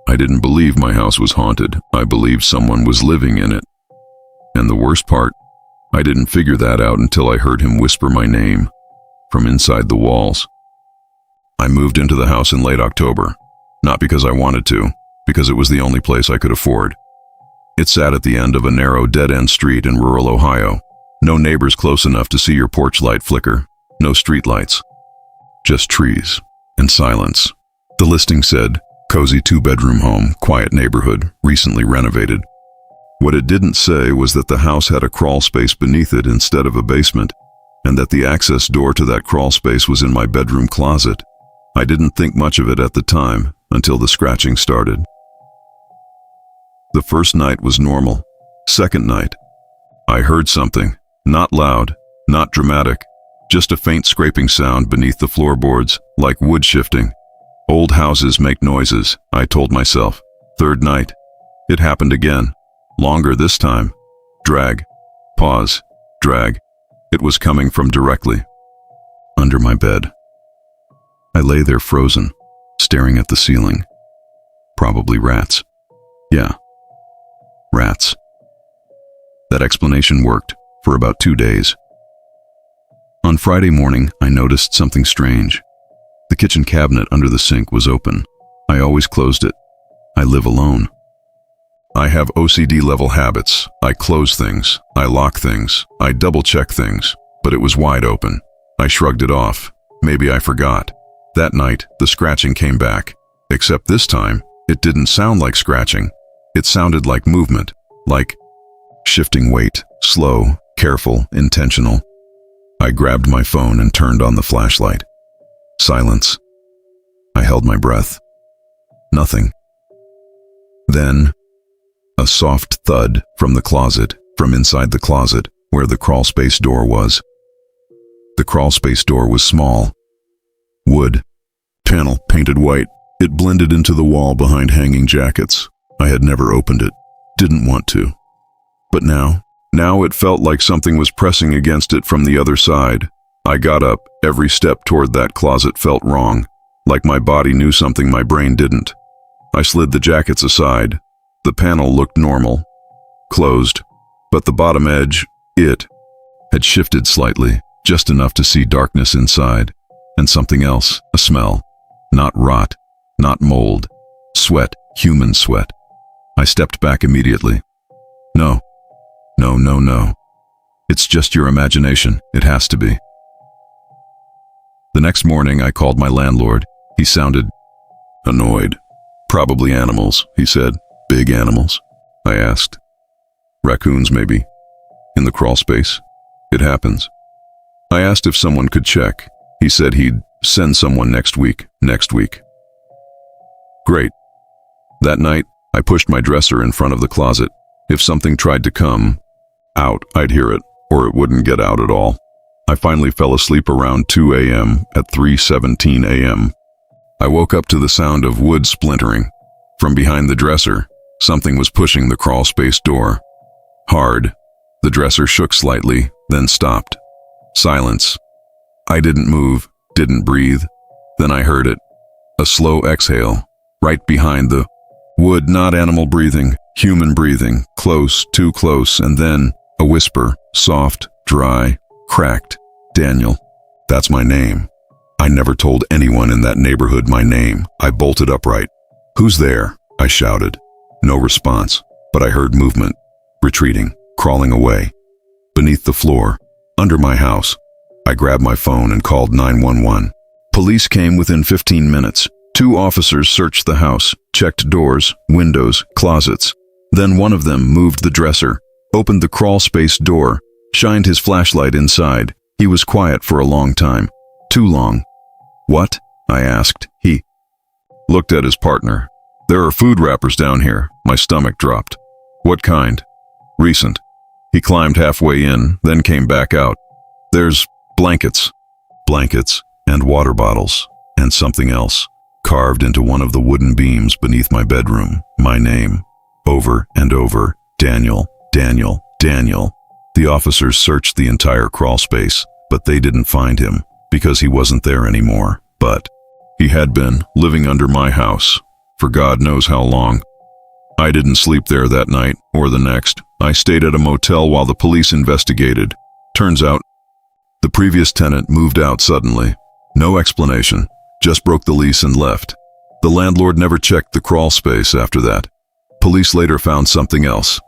I didn't believe my house was haunted. I believed someone was living in it. And the worst part, I didn't figure that out until I heard him whisper my name from inside the walls. I moved into the house in late October, not because I wanted to, because it was the only place I could afford. It sat at the end of a narrow dead-end street in rural Ohio. No neighbors close enough to see your porch light flicker. No street lights. Just trees and silence. The listing said, cozy 2-bedroom home, quiet neighborhood, recently renovated. What it didn't say was that the house had a crawl space beneath it instead of a basement, and that the access door to that crawl space was in my bedroom closet. I didn't think much of it at the time, until the scratching started. The first night was normal. Second night, I heard something. Not loud, not dramatic, just a faint scraping sound beneath the floorboards, like wood shifting. Old houses make noises, I told myself. Third night, it happened again. Longer this time. Drag. Pause. Drag. It was coming from directly under my bed. I lay there frozen, staring at the ceiling. Probably rats. Yeah. Rats. That explanation worked for about 2 days. On Friday morning, I noticed something strange. The kitchen cabinet under the sink was open. I always closed it. I live alone. I have OCD-level habits. I close things. I lock things. I double-check things. But it was wide open. I shrugged it off. Maybe I forgot. That night, the scratching came back. Except this time, it didn't sound like scratching. It sounded like movement. Like shifting weight. Slow, careful, intentional. I grabbed my phone and turned on the flashlight. Silence. I held my breath. Nothing. Then, a soft thud from the closet, from inside the closet, where the crawlspace door was. The crawlspace door was small. Wood. Panel painted white. It blended into the wall behind hanging jackets. I had never opened it. Didn't want to. But now it felt like something was pressing against it from the other side. I got up. Every step toward that closet felt wrong, like my body knew something my brain didn't. I slid the jackets aside. The panel looked normal, closed, but the bottom edge, it, had shifted slightly, just enough to see darkness inside, and something else, a smell. Not rot, not mold. Sweat, human sweat. I stepped back immediately. No. It's just your imagination. It has to be. The next morning, I called my landlord. He sounded annoyed. Probably animals, he said. Big animals? I asked. Raccoons, maybe. In the crawl space? It happens. I asked if someone could check. He said he'd send someone next week. Great. That night, I pushed my dresser in front of the closet. If something tried to come out, I'd hear it, or it wouldn't get out at all. I finally fell asleep around 2 a.m. At 3:17 a.m. I woke up to the sound of wood splintering. From behind the dresser, something was pushing the crawl space door. Hard. The dresser shook slightly, then stopped. Silence. I didn't move, didn't breathe. Then I heard it. A slow exhale, right behind the wood, not animal breathing, human breathing, close, too close, and then a whisper, soft, dry, cracked. Daniel. That's my name. I never told anyone in that neighborhood my name. I bolted upright. Who's there? I shouted. No response, but I heard movement. Retreating, crawling away. Beneath the floor, under my house. I grabbed my phone and called 911. Police came within 15 minutes. 2 officers searched the house, checked doors, windows, closets. Then one of them moved the dresser, opened the crawl space door, shined his flashlight inside. He was quiet for a long time. Too long. What? I asked. He looked at his partner. There are food wrappers down here. My stomach dropped. What kind? Recent. He climbed halfway in, then came back out. There's blankets. Blankets and water bottles and something else. Carved into one of the wooden beams beneath my bedroom. My name. Over and over. Daniel. Daniel. Daniel. The officers searched the entire crawl space, but they didn't find him because he wasn't there anymore. But he had been living under my house for God knows how long. I didn't sleep there that night or the next. I stayed at a motel while the police investigated. Turns out, the previous tenant moved out suddenly. No explanation, just broke the lease and left. The landlord never checked the crawl space after that. Police later found something else.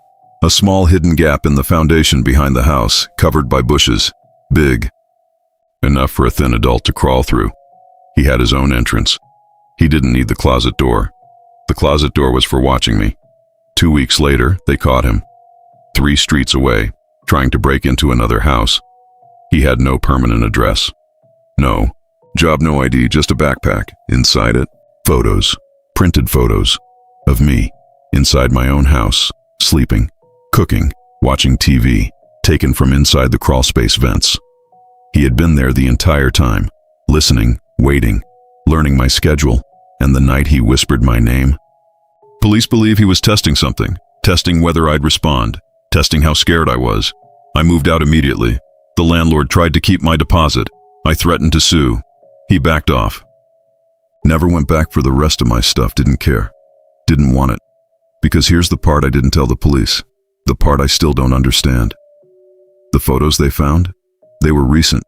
A small hidden gap in the foundation behind the house, covered by bushes. Big. Enough for a thin adult to crawl through. He had his own entrance. He didn't need the closet door. The closet door was for watching me. 2 weeks later, they caught him. 3 streets away, trying to break into another house. He had no permanent address. No job, no ID, just a backpack. Inside it, photos, printed photos, of me, inside my own house, sleeping, cooking, watching TV, taken from inside the crawlspace vents. He had been there the entire time, listening, waiting, learning my schedule, and the night he whispered my name. Police believe he was testing something, testing whether I'd respond, testing how scared I was. I moved out immediately. The landlord tried to keep my deposit. I threatened to sue. He backed off. Never went back for the rest of my stuff, didn't care. Didn't want it. Because here's the part I didn't tell the police. The part I still don't understand. The photos they found, they were recent.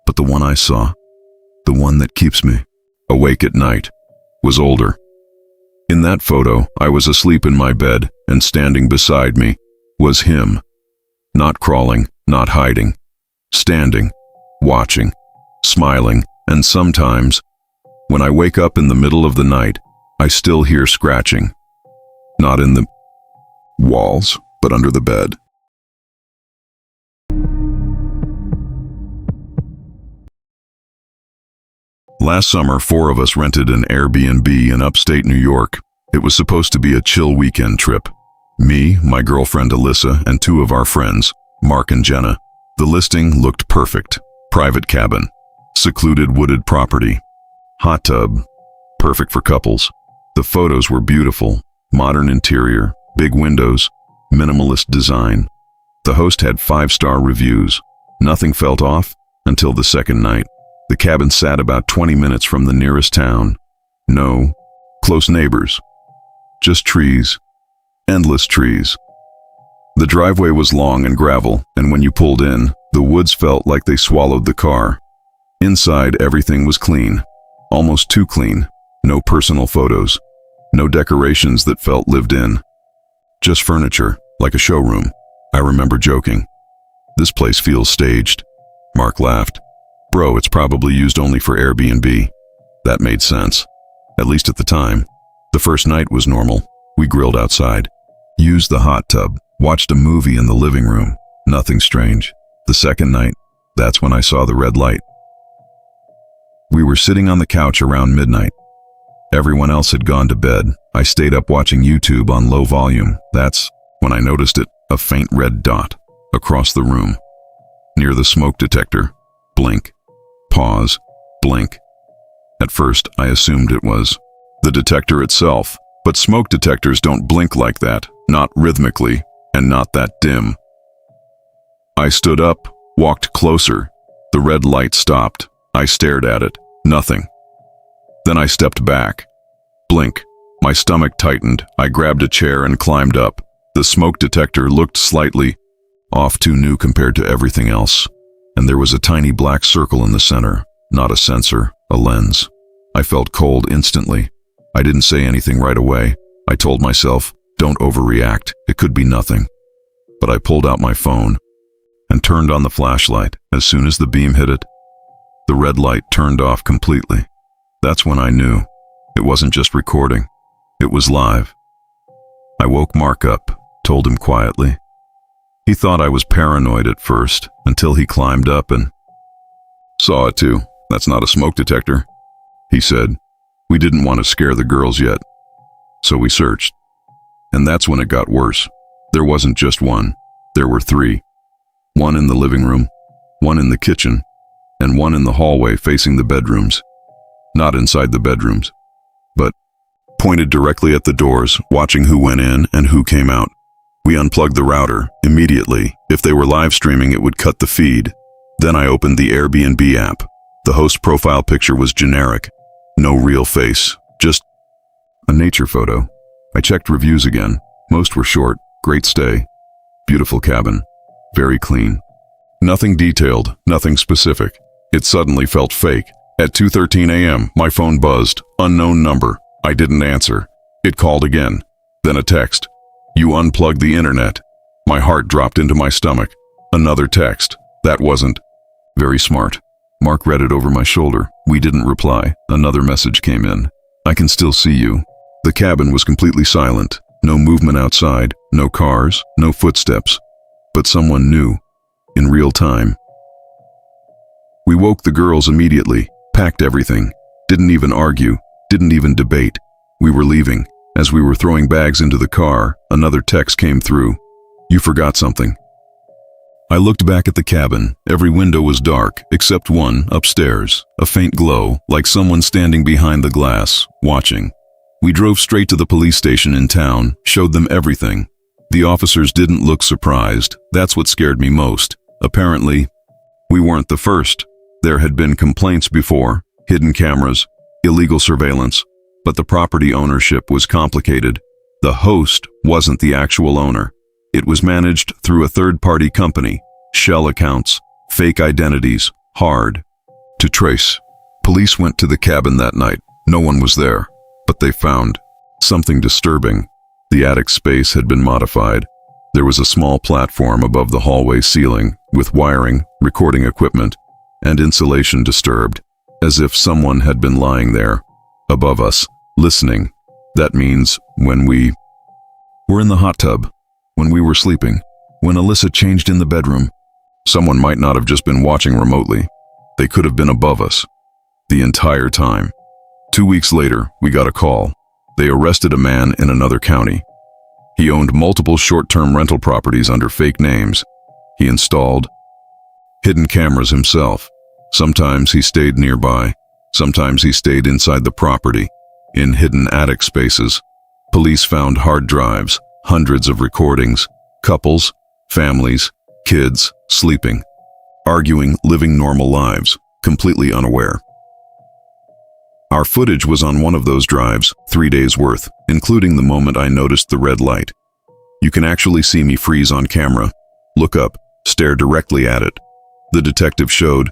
But the one I saw, the one that keeps me awake at night, was older. In that photo, I was asleep in my bed, and standing beside me was him. Not crawling, not hiding. Standing, watching, smiling, and sometimes, when I wake up in the middle of the night, I still hear scratching. Not in the walls, but under the bed. Last summer, 4 of us rented an Airbnb in upstate New York. It was supposed to be a chill weekend trip. Me, my girlfriend Alyssa, and 2 of our friends, Mark and Jenna. The listing looked perfect. Private cabin, secluded wooded property, hot tub, perfect for couples. The photos were beautiful, modern interior, big windows, minimalist design. The host had 5-star reviews. Nothing felt off until the second night. The cabin sat about 20 minutes from the nearest town. No close neighbors, just trees, endless trees. The driveway was long and gravel, and when you pulled in, the woods felt like they swallowed the car. Inside, everything was clean, almost too clean. No personal photos, no decorations that felt lived in. Just furniture, like a showroom. I remember joking, "This place feels staged." Mark laughed. "Bro, it's probably used only for Airbnb." That made sense, at least at the time. The first night was normal. We grilled outside, used the hot tub, watched a movie in the living room. Nothing strange. The second night, that's when I saw the red light. We were sitting on the couch around midnight. Everyone else had gone to bed. I stayed up watching YouTube on low volume. That's when I noticed it, a faint red dot, across the room. Near the smoke detector. Blink. Pause. Blink. At first, I assumed it was the detector itself, but smoke detectors don't blink like that, not rhythmically, and not that dim. I stood up, walked closer. The red light stopped. I stared at it. Nothing. Then I stepped back. Blink. My stomach tightened. I grabbed a chair and climbed up. The smoke detector looked slightly off, too new compared to everything else. And there was a tiny black circle in the center. Not a sensor, a lens. I felt cold instantly. I didn't say anything right away. I told myself, don't overreact. It could be nothing. But I pulled out my phone and turned on the flashlight. As soon as the beam hit it, the red light turned off completely. That's when I knew it wasn't just recording. It was live. I woke Mark up, told him quietly. He thought I was paranoid at first, until he climbed up and saw it too. "That's not a smoke detector," he said. "We didn't want to scare the girls yet, so we searched." And that's when it got worse. There wasn't just one. There were 3. One in the living room, one in the kitchen, and one in the hallway facing the bedrooms. Not inside the bedrooms, but pointed directly at the doors, watching who went in and who came out. We unplugged the router immediately. If they were live streaming, it would cut the feed. Then I opened the Airbnb app. The host profile picture was generic. No real face, just A nature photo. I checked reviews again. Most were short. Great stay. Beautiful cabin. Very clean. Nothing detailed, nothing specific. It suddenly felt fake. At 2:13 a.m., my phone buzzed. Unknown number. I didn't answer. It called again. Then a text. You unplugged the internet. My heart dropped into my stomach. Another text. That wasn't. Very smart. Mark read it over my shoulder. We didn't reply. Another message came in. I can still see you. The cabin was completely silent. No movement outside. No cars. No footsteps. But someone knew. In real time. We woke the girls immediately. Packed everything. Didn't even argue. Didn't even debate. We were leaving. As we were throwing bags into the car, another text came through. You forgot something. I looked back at the cabin. Every window was dark, except one, upstairs. A faint glow, like someone standing behind the glass, watching. We drove straight to the police station in town, showed them everything. The officers didn't look surprised. That's what scared me most. Apparently, we weren't the first. There had been complaints before, hidden cameras, illegal surveillance, but the property ownership was complicated. The host wasn't the actual owner. It was managed through a third-party company, shell accounts, fake identities, hard to trace. Police went to the cabin that night. No one was there, but they found something disturbing. The attic space had been modified. There was a small platform above the hallway ceiling, with wiring, recording equipment, and insulation disturbed, as if someone had been lying there, above us, listening. That means when we were in the hot tub, when we were sleeping, when Alyssa changed in the bedroom. Someone might not have just been watching remotely. They could have been above us. The entire time. 2 weeks later, we got a call. They arrested a man in another county. He owned multiple short-term rental properties under fake names. He installed hidden cameras himself. Sometimes he stayed nearby. Sometimes he stayed inside the property, in hidden attic spaces. Police found hard drives, hundreds of recordings, couples, families, kids, sleeping, arguing, living normal lives, completely unaware. Our footage was on one of those drives, 3 days worth, including the moment I noticed the red light. You can actually see me freeze on camera, look up, stare directly at it. The detective showed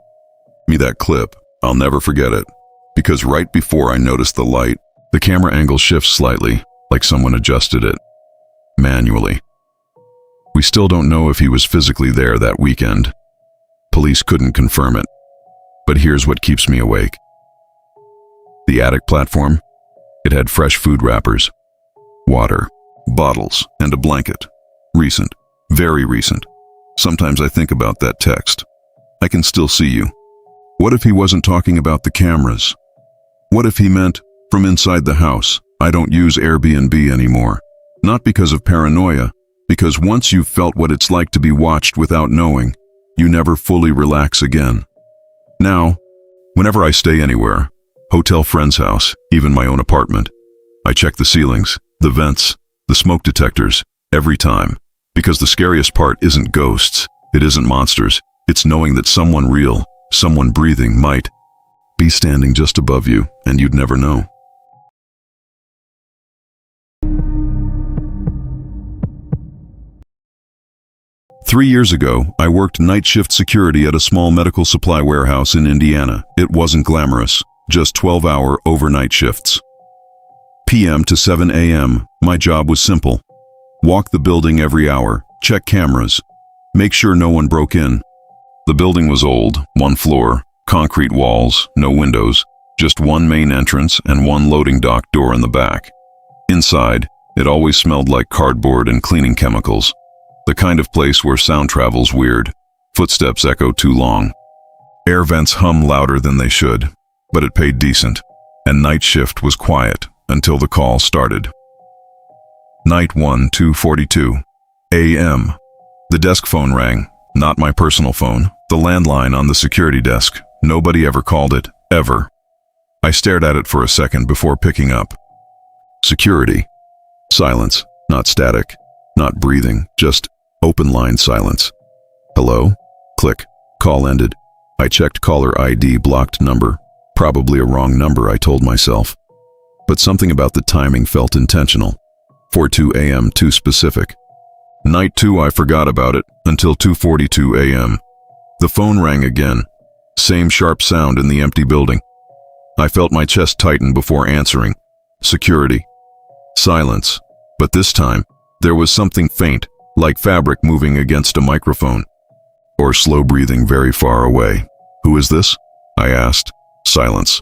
me that clip. I'll never forget it, because right before I noticed the light, the camera angle shifts slightly, like someone adjusted it manually. We still don't know if he was physically there that weekend. Police couldn't confirm it. But here's what keeps me awake. The attic platform, it had fresh food wrappers, water, bottles, and a blanket. Recent, very recent. Sometimes I think about that text. I can still see you. What if he wasn't talking about the cameras? What if he meant, from inside the house, I don't use Airbnb anymore? Not because of paranoia, because once you've felt what it's like to be watched without knowing, you never fully relax again. Now, whenever I stay anywhere, hotel, friend's house, even my own apartment, I check the ceilings, the vents, the smoke detectors, every time. Because the scariest part isn't ghosts, it isn't monsters, it's knowing that someone real, someone breathing might be standing just above you, and you'd never know. Three years ago, I worked night shift security at a small medical supply warehouse in Indiana. It wasn't glamorous, just 12-hour overnight shifts. PM to 7 a.m., my job was simple. Walk the building every hour, check cameras, make sure no one broke in. The building was old, one floor, concrete walls, no windows, just one main entrance and one loading dock door in the back. Inside, it always smelled like cardboard and cleaning chemicals. The kind of place where sound travels weird, footsteps echo too long. Air vents hum louder than they should, but it paid decent, and night shift was quiet until the call started. Night 1, 2:42 a.m. The desk phone rang, not my personal phone, the landline on the security desk. Nobody ever called it, ever. I stared at it for a second before picking up. Security. Silence, not static, not breathing, just open line silence. Hello? Click. Call ended. I checked caller ID, blocked number. Probably a wrong number, I told myself. but something about the timing felt intentional. 4:02 a.m. too specific. Night 2, I forgot about it until 2:42 a.m. The phone rang again. Same sharp sound in the empty building. I felt my chest tighten before answering. Security. Silence. But this time, there was something faint, like fabric moving against a microphone. Or slow breathing very far away. "Who is this?" I asked. Silence.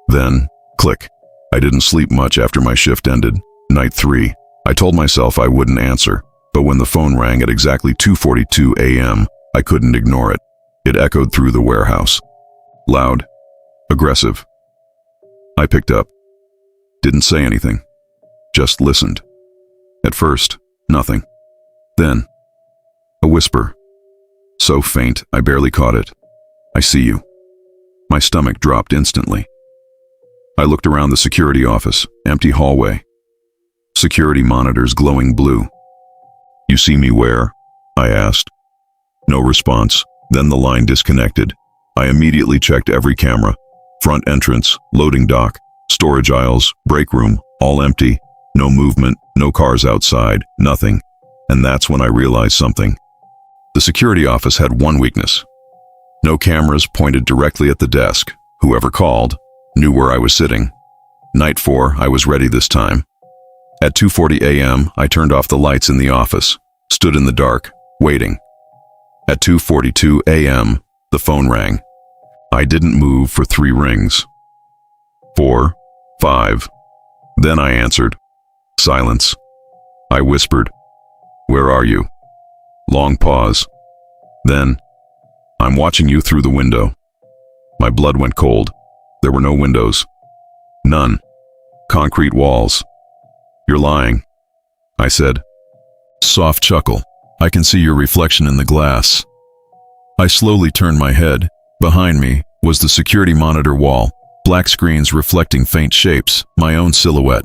Then, click. I didn't sleep much after my shift ended. Night 3. I told myself I wouldn't answer, but when the phone rang at exactly 2:42 a.m., I couldn't ignore it. It echoed through the warehouse. Loud. Aggressive. I picked up. Didn't say anything. Just listened. At first, nothing. Then, a whisper. So faint, I barely caught it. "I see you." My stomach dropped instantly. I looked around the security office, empty hallway. Security monitors glowing blue. "You see me where?" I asked. No response. Then the line disconnected. I immediately checked every camera. Front entrance, loading dock, storage aisles, break room, all empty. No movement, no cars outside, nothing. And that's when I realized something. The security office had one weakness. No cameras pointed directly at the desk. Whoever called knew where I was sitting. Night 4, I was ready this time. At 2:40 a.m., I turned off the lights in the office, stood in the dark, waiting. At 2:42 a.m., the phone rang. I didn't move for 3 rings. 4, 5. Then I answered. Silence. I whispered, "Where are you?" Long pause. Then, "I'm watching you through the window." My blood went cold. There were no windows. None. Concrete walls. "You're lying," I said. Soft chuckle. "I can see your reflection in the glass." I slowly turned my head. Behind me was the security monitor wall, black screens reflecting faint shapes, my own silhouette.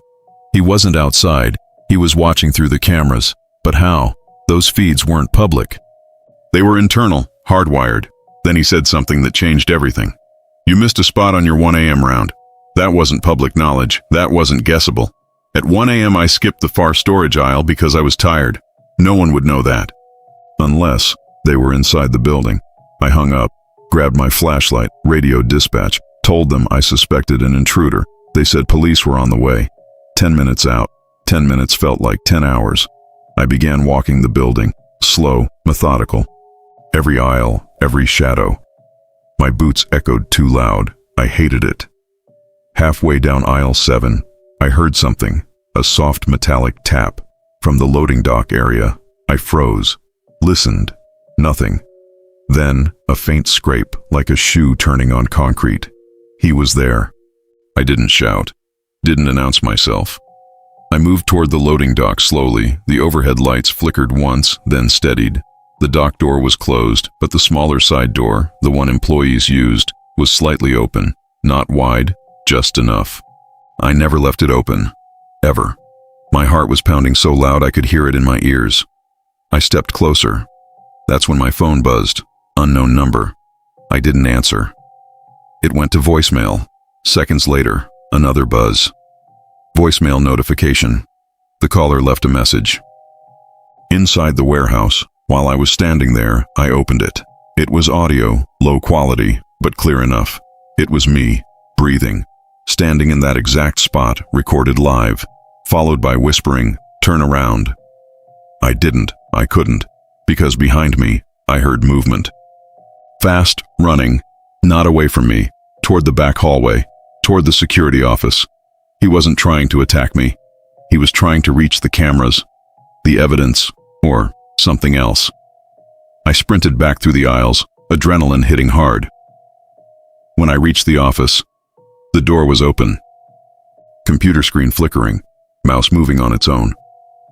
He wasn't outside. He was watching through the cameras. But how? Those feeds weren't public. They were internal, hardwired. Then he said something that changed everything. "You missed a spot on your 1 a.m. round. That wasn't public knowledge. That wasn't guessable. At 1 a.m. I skipped the far storage aisle because I was tired. No one would know that. Unless they were inside the building." I hung up, grabbed my flashlight, radioed dispatch, told them I suspected an intruder. They said police were on the way. 10 minutes out. 10 minutes felt like 10 hours. I began walking the building, slow, methodical. Every aisle, every shadow. My boots echoed too loud. I hated it. Halfway down aisle 7, I heard something, a soft metallic tap. From the loading dock area, I froze, listened, nothing. Then, a faint scrape, like a shoe turning on concrete. He was there. I didn't shout, didn't announce myself. I moved toward the loading dock slowly. The overhead lights flickered once, then steadied. The dock door was closed, but the smaller side door, the one employees used, was slightly open. Not wide, just enough. I never left it open. Ever. My heart was pounding so loud I could hear it in my ears. I stepped closer. That's when my phone buzzed. Unknown number. I didn't answer. It went to voicemail. Seconds later, another buzz. Voicemail notification. The caller left a message. Inside the warehouse, while I was standing there, I opened it. It was audio, low quality, but clear enough. It was me, breathing, standing in that exact spot, recorded live, followed by whispering, "Turn around." I didn't, I couldn't, because behind me, I heard movement. Fast, running, not away from me, toward the back hallway, toward the security office. He wasn't trying to attack me. He was trying to reach the cameras, the evidence, or something else. I sprinted back through the aisles, adrenaline hitting hard. When I reached the office, the door was open. Computer screen flickering, mouse moving on its own.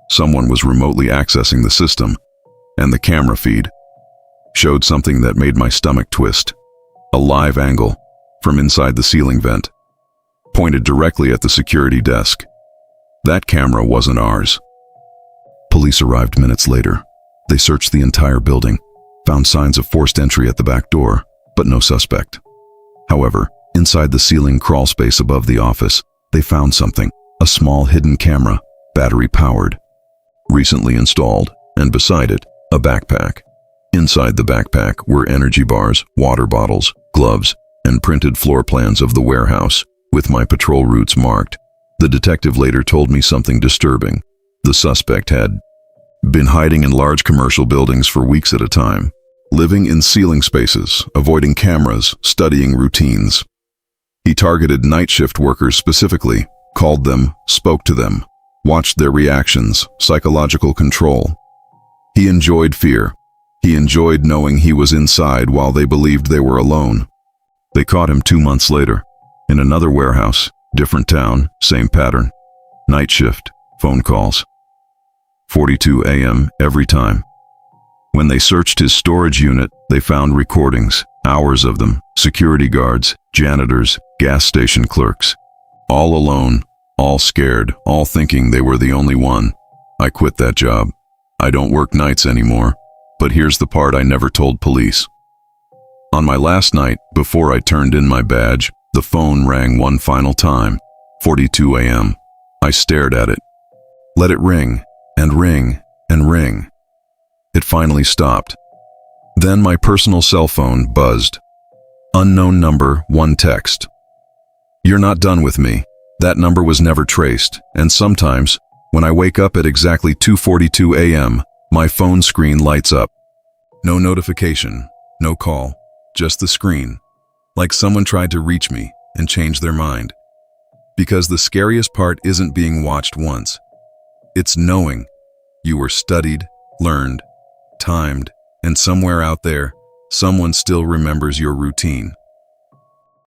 Someone was remotely accessing the system, and the camera feed showed something that made my stomach twist. A live angle from inside the ceiling vent, pointed directly at the security desk. That camera wasn't ours. Police arrived minutes later. They searched the entire building, found signs of forced entry at the back door, but no suspect. However, inside the ceiling crawl space above the office, They found something, a small hidden camera, battery-powered, recently installed, and beside it, a backpack. Inside the backpack were energy bars, water bottles, gloves, and printed floor plans of the warehouse, with my patrol routes marked. The detective later told me something disturbing. The suspect had been hiding in large commercial buildings for weeks at a time, living in ceiling spaces, avoiding cameras, studying routines. He targeted night shift workers specifically, called them, spoke to them, watched their reactions, psychological control. He enjoyed fear. He enjoyed knowing he was inside while they believed they were alone. They caught him 2 months later, in another warehouse, different town, same pattern. Night shift, phone calls. 42 a.m. every time. When they searched his storage unit, they found recordings, hours of them, security guards, janitors, gas station clerks. All alone, all scared, all thinking they were the only one. I quit that job. I don't work nights anymore. But here's the part I never told police. On my last night, before I turned in my badge, the phone rang one final time, 42 a.m. I stared at it. Let it ring, and ring, and ring. It finally stopped. Then my personal cell phone buzzed. Unknown number, one text. You're not done with me. That number was never traced, and sometimes, when I wake up at exactly 2:42 a.m., my phone screen lights up. No notification, no call, just the screen, like someone tried to reach me and change their mind. Because the scariest part isn't being watched once. It's knowing you were studied, learned, timed, and somewhere out there, someone still remembers your routine.